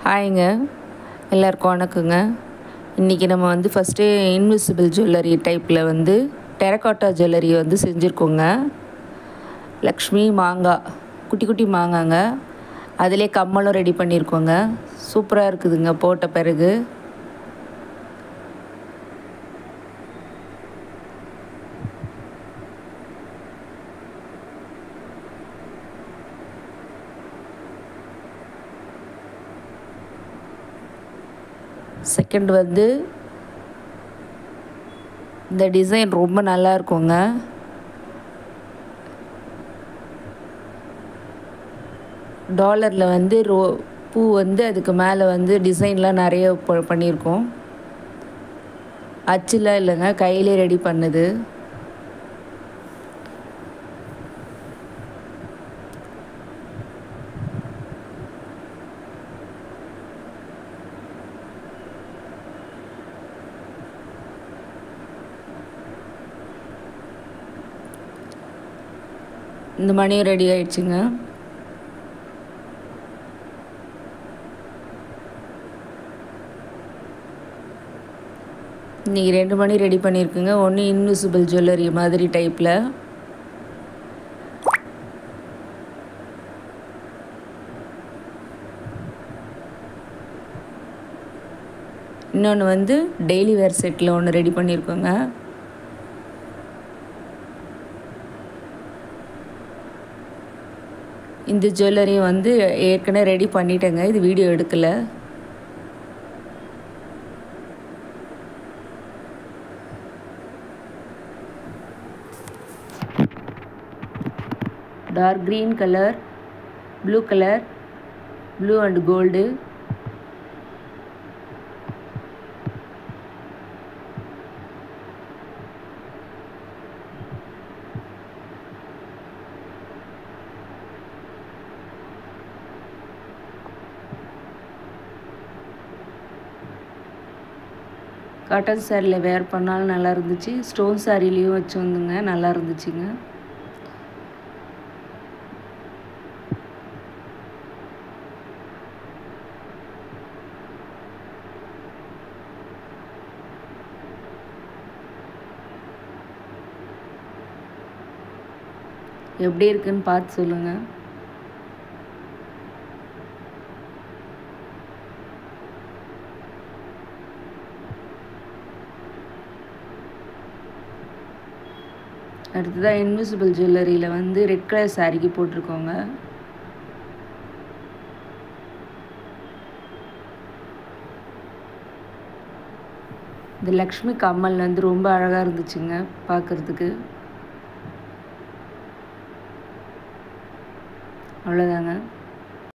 ஹாய்ங்க, எல்லாருக்கும் வணக்கங்க. இன்றைக்கி நம்ம வந்து ஃபஸ்ட்டு இன்விசிபிள் ஜுவல்லரி டைப்பில் வந்து டெரகாட்டா ஜுவல்லரி வந்து செஞ்சுருக்கோங்க. லக்ஷ்மி மாங்காய், குட்டி குட்டி மாங்காங்க. அதிலே கம்மலும் ரெடி பண்ணியிருக்கோங்க. சூப்பராக இருக்குதுங்க போட்ட பிறகு. செகண்ட் வந்து இந்த டிசைன் ரொம்ப நல்லா இருக்குங்க. டாலரில் வந்து பூ வந்து அதுக்கு மேலே வந்து டிசைன்லாம் நிறைய பண்ணியிருக்கோம். அச்சுலாம் இல்லைங்க, கையிலே ரெடி பண்ணுது. இந்த மணியும் ரெடி ஆயிடுச்சுங்க. இன்றைக்கி 2 மணி ரெடி பண்ணியிருக்குங்க. ஒன்று இன்விசிபிள் ஜுவல்லரி மாதிரி டைப்பில், இன்னொன்று வந்து டெய்லி வேர் செட்டில் ஒன்று ரெடி பண்ணியிருக்கோங்க. இந்த ஜுவல்லரியும் வந்து ஏற்கனவே ரெடி பண்ணிட்டேங்க, இது வீடியோ எடுக்கலை. Dark green colour, blue colour, blue and gold, cotton சாரியில் வேர் பண்ணாலும் நல்லா இருந்துச்சு. ஸ்டோன் சாரிலையும் வச்சு வந்துங்க, நல்லா இருந்துச்சுங்க. எப்படி இருக்குன்னு பார்த்து சொல்லுங்கள். அடுத்ததாக இன்விசிபிள் ஜுவல்லரியில் வந்து ரெட் கலர் சாரிக்கு போட்டிருக்கோங்க. இந்த லக்ஷ்மி கம்மல் வந்து ரொம்ப அழகாக இருந்துச்சுங்க பார்க்குறதுக்கு. அவ்வளோதாங்க.